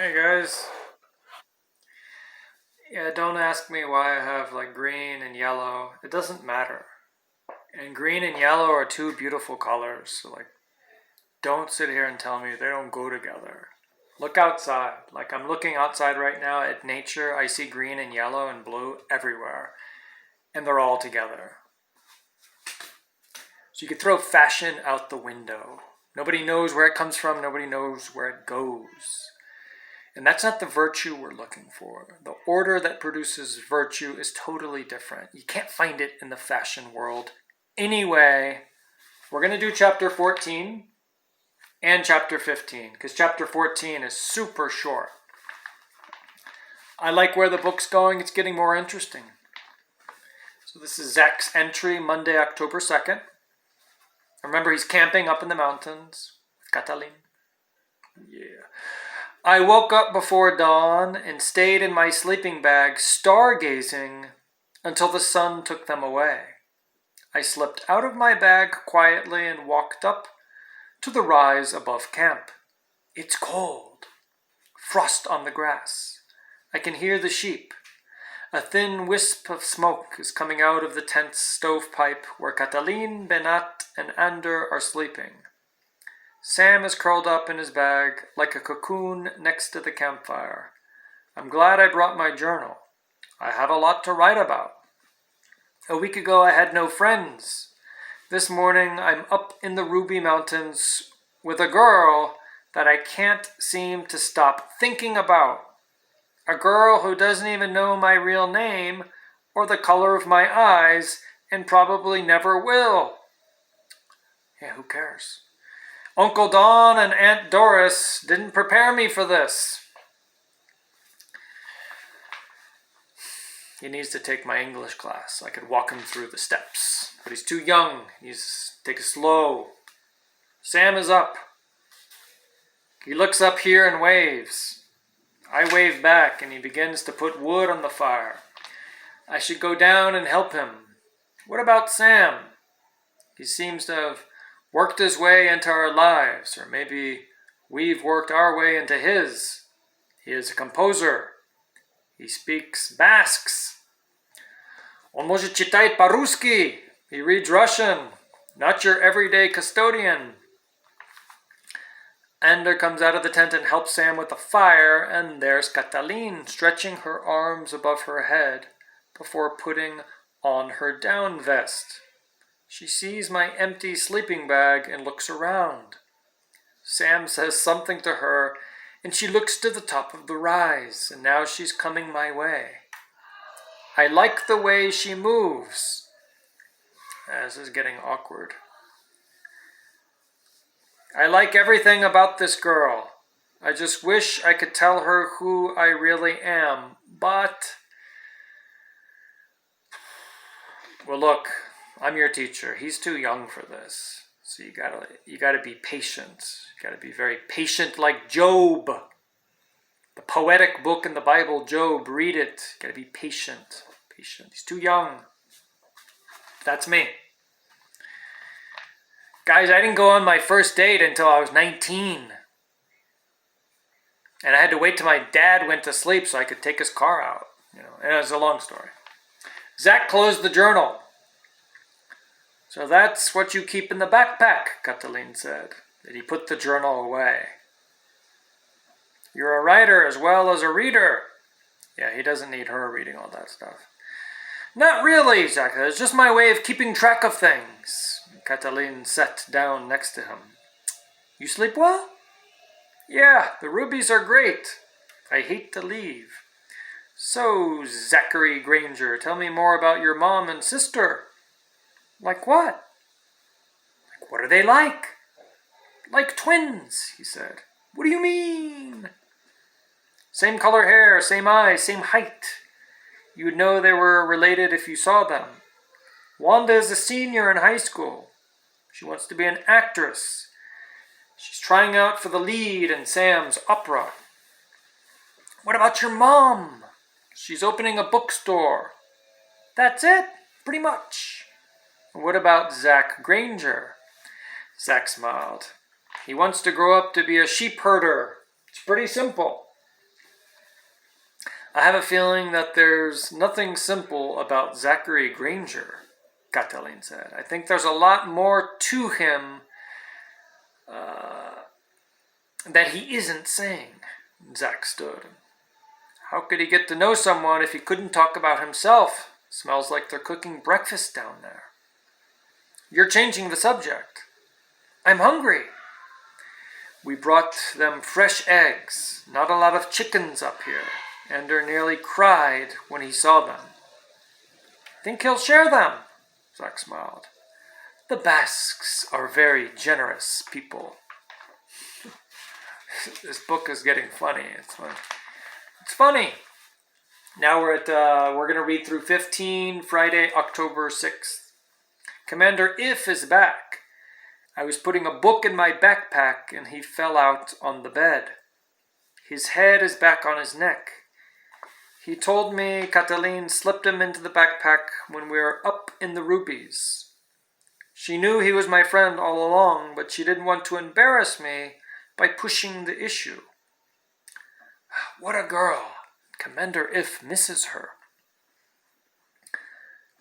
Hey guys. Yeah, don't ask me why I have like green and yellow. It doesn't matter. And green and yellow are two beautiful colors. So like don't sit here and tell me they don't go together. Look outside. Like I'm looking outside right now at nature. I see green and yellow and blue everywhere. And they're all together. So you could throw fashion out the window. Nobody knows where it comes from. Nobody knows where it goes. And that's not the virtue we're looking for. The order that produces virtue is totally different. You can't find it in the fashion world. Anyway, we're going to do chapter 14 and chapter 15 because chapter 14 is super short. I like where the book's going. It's getting more interesting. So this is Zach's entry, Monday, October 2nd. Remember, he's camping up in the mountains with Catalin. Yeah. I woke up before dawn and stayed in my sleeping bag stargazing until the sun took them away. I slipped out of my bag quietly and walked up to the rise above camp. It's cold. Frost on the grass. I can hear the sheep. A thin wisp of smoke is coming out of the tent's stovepipe where Catalin, Benat, and Ander are sleeping. Sam is curled up in his bag like a cocoon next to the campfire. I'm glad I brought my journal. I have a lot to write about. A week ago I had no friends. This morning I'm up in the Ruby Mountains with a girl that I can't seem to stop thinking about. A girl who doesn't even know my real name or the color of my eyes and probably never will. Yeah, who cares? Uncle Don and Aunt Doris didn't prepare me for this. He needs to take my English class. I could walk him through the steps. But he's too young. He's take it slow. Sam is up. He looks up here and waves. I wave back and he begins to put wood on the fire. I should go down and help him. What about Sam? He seems to have worked his way into our lives, or maybe we've worked our way into his. He is a composer. He speaks Basques. Он может читать по-русски. He reads Russian. Not your everyday custodian. Ander comes out of the tent and helps Sam with the fire, and there's Catalin stretching her arms above her head before putting on her down vest. She sees my empty sleeping bag and looks around. Sam says something to her, and she looks to the top of the rise, and now she's coming my way. I like the way she moves. This is getting awkward. I like everything about this girl. I just wish I could tell her who I really am, but... Well, look, I'm your teacher. He's too young for this. So you gotta be patient. You gotta be very patient like Job. The poetic book in the Bible, Job, read it. You gotta be patient. Patient. He's too young. That's me. Guys, I didn't go on my first date until I was 19. And I had to wait till my dad went to sleep so I could take his car out. And it was a long story. Zach closed the journal. So that's what you keep in the backpack, Catalin said. That he put the journal away. You're a writer as well as a reader. Yeah, he doesn't need her reading all that stuff. Not really, Zach. It's just my way of keeping track of things. Catalin sat down next to him. You sleep well? Yeah, the rubies are great. I hate to leave. So, Zachary Granger, tell me more about your mom and sister. Like what? Like what are they like? Like twins, he said. What do you mean? Same color hair, same eyes, same height. You would know they were related if you saw them. Wanda is a senior in high school. She wants to be an actress. She's trying out for the lead in Sam's opera. What about your mom? She's opening a bookstore. That's it, pretty much. What about Zach Granger? Zach smiled. He wants to grow up to be a sheep herder. It's pretty simple. I have a feeling that there's nothing simple about Zachary Granger, Catalin said. I think there's a lot more to him that he isn't saying. Zach stood. How could he get to know someone if he couldn't talk about himself? Smells like they're cooking breakfast down there. You're changing the subject. I'm hungry. We brought them fresh eggs, not a lot of chickens up here. Ender nearly cried when he saw them. Think he'll share them, Zach smiled. The Basques are very generous people. This book is getting funny. It's funny. Now we're going to read through 15, Friday, October 6th. Commander If is back. I was putting a book in my backpack and he fell out on the bed. His head is back on his neck. He told me Catalin slipped him into the backpack when we were up in the rubies. She knew he was my friend all along, but she didn't want to embarrass me by pushing the issue. What a girl! Commander If misses her.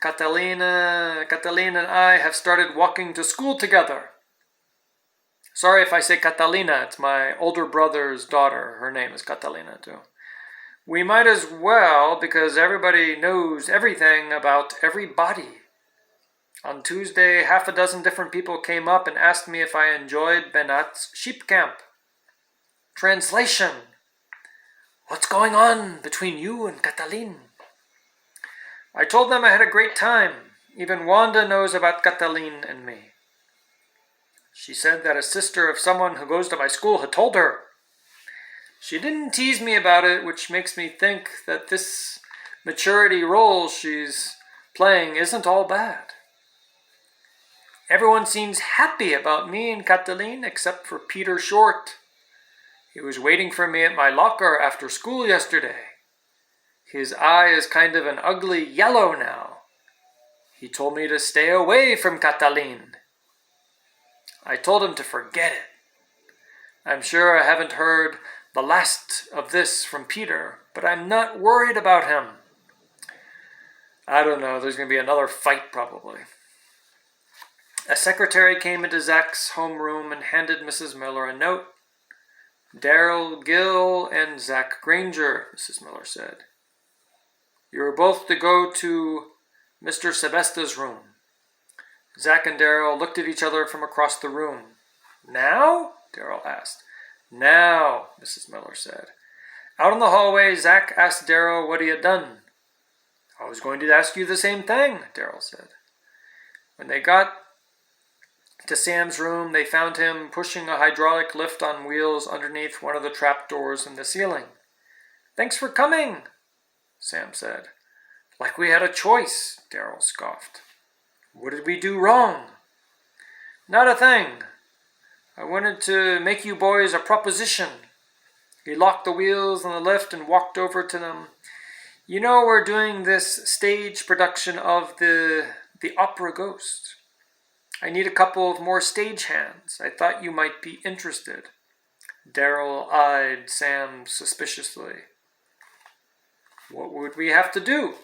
Catalin and I have started walking to school together. Sorry if I say Catalina, it's my older brother's daughter. Her name is Catalina too. We might as well because everybody knows everything about everybody. On Tuesday, half a dozen different people came up and asked me if I enjoyed Benat's sheep camp. Translation. What's going on between you and Catalin? I told them I had a great time. Even Wanda knows about Catalin and me. She said that a sister of someone who goes to my school had told her. She didn't tease me about it, which makes me think that this maturity role she's playing isn't all bad. Everyone seems happy about me and Catalin except for Peter Short. He was waiting for me at my locker after school yesterday. His eye is kind of an ugly yellow now. He told me to stay away from Catalin. I told him to forget it. I'm sure I haven't heard the last of this from Peter, but I'm not worried about him. I don't know, there's going to be another fight probably. A secretary came into Zach's homeroom and handed Mrs. Miller a note. Daryl Gill and Zach Granger, Mrs. Miller said. You are both to go to Mr. Sebesta's room. Zach and Daryl looked at each other from across the room. Now? Daryl asked. Now, Mrs. Miller said. Out in the hallway, Zach asked Daryl what he had done. I was going to ask you the same thing, Daryl said. When they got to Sam's room, they found him pushing a hydraulic lift on wheels underneath one of the trapdoors in the ceiling. Thanks for coming, Sam said. Like we had a choice, Daryl scoffed. What did we do wrong? Not a thing. I wanted to make you boys a proposition. He locked the wheels on the lift and walked over to them. You know, we're doing this stage production of the opera Ghost. I need a couple of more stagehands. I thought you might be interested. Daryl eyed Sam suspiciously. What would we have to do?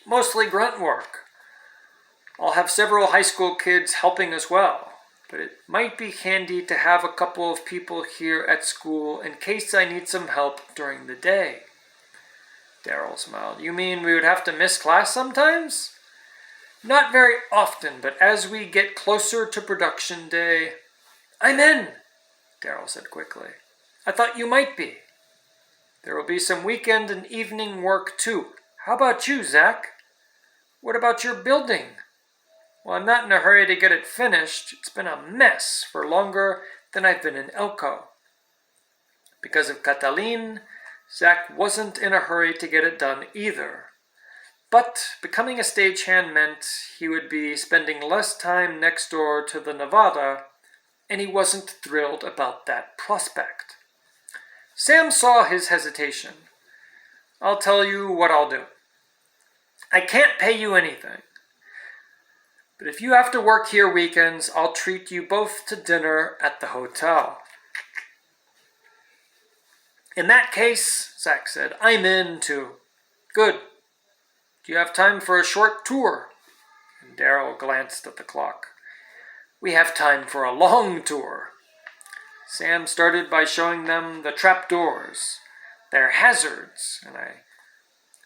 Mostly grunt work. I'll have several high school kids helping as well, but it might be handy to have a couple of people here at school in case I need some help during the day. Daryl smiled. You mean we would have to miss class sometimes? Not very often, but as we get closer to production day... I'm in, Daryl said quickly. I thought you might be. There will be some weekend and evening work too. How about you, Zach? What about your building? Well, I'm not in a hurry to get it finished. It's been a mess for longer than I've been in Elko. Because of Catalin, Zach wasn't in a hurry to get it done either. But becoming a stagehand meant he would be spending less time next door to the Nevada, and he wasn't thrilled about that prospect. Sam saw his hesitation. I'll tell you what I'll do. I can't pay you anything. But if you have to work here weekends, I'll treat you both to dinner at the hotel. In that case, Zack said, I'm in too. Good. Do you have time for a short tour? And Daryl glanced at the clock. We have time for a long tour. Sam started by showing them the trapdoors. They're hazards, and I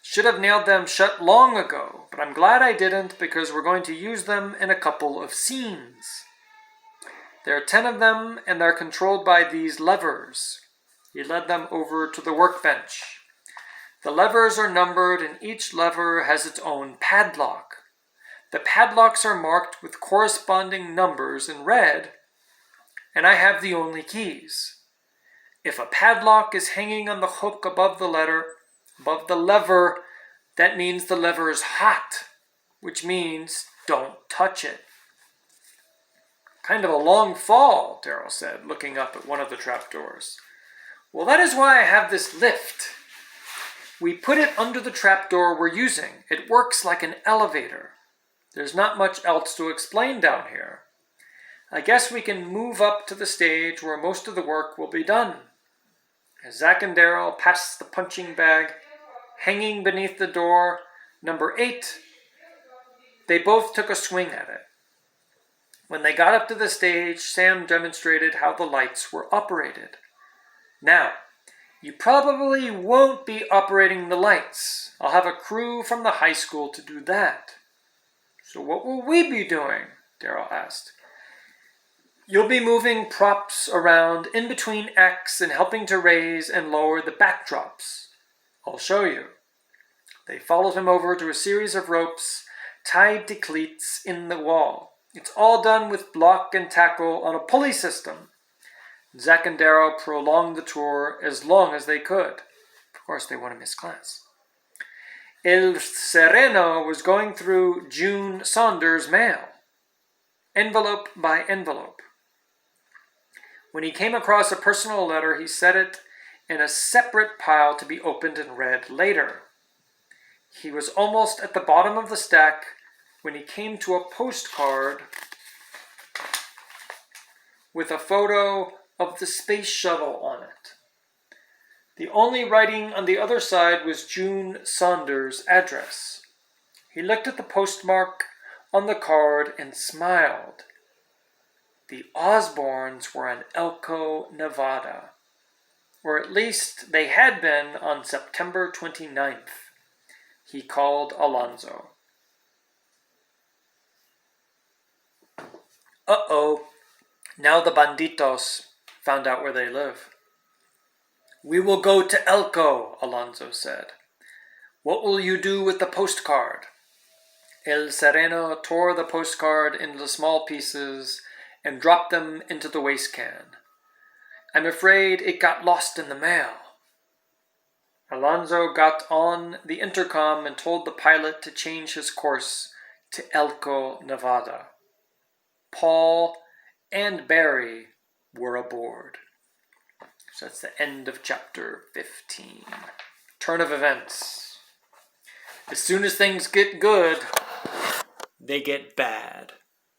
should have nailed them shut long ago, but I'm glad I didn't because we're going to use them in a couple of scenes. There are 10 of them, and they're controlled by these levers. He led them over to the workbench. The levers are numbered, and each lever has its own padlock. The padlocks are marked with corresponding numbers in red, and I have the only keys. If a padlock is hanging on the hook above the lever, that means the lever is hot, which means don't touch it. Kind of a long fall, Daryl said, looking up at one of the trapdoors. Well, that is why I have this lift. We put it under the trapdoor we're using. It works like an elevator. There's not much else to explain down here. I guess we can move up to the stage where most of the work will be done. As Zack and Daryl passed the punching bag hanging beneath the door, number 8, they both took a swing at it. When they got up to the stage, Sam demonstrated how the lights were operated. Now, you probably won't be operating the lights. I'll have a crew from the high school to do that. So what will we be doing? Daryl asked. You'll be moving props around in between acts and helping to raise and lower the backdrops. I'll show you. They followed him over to a series of ropes tied to cleats in the wall. It's all done with block and tackle on a pulley system. Zack and Daryl prolonged the tour as long as they could. Of course, they want to miss class. El Sereno was going through June Saunders' mail, envelope by envelope. When he came across a personal letter, he set it in a separate pile to be opened and read later. He was almost at the bottom of the stack when he came to a postcard with a photo of the space shuttle on it. The only writing on the other side was June Saunders' address. He looked at the postmark on the card and smiled. The Osborns were in Elko, Nevada, or at least they had been on September 29th. He called Alonzo. Uh-oh, now the banditos found out where they live. We will go to Elko, Alonzo said. What will you do with the postcard? El Sereno tore the postcard into small pieces and dropped them into the waste can. I'm afraid it got lost in the mail. Alonzo got on the intercom and told the pilot to change his course to Elko, Nevada. Paul and Barry were aboard. So that's the end of chapter 15. Turn of events. As soon as things get good, they get bad.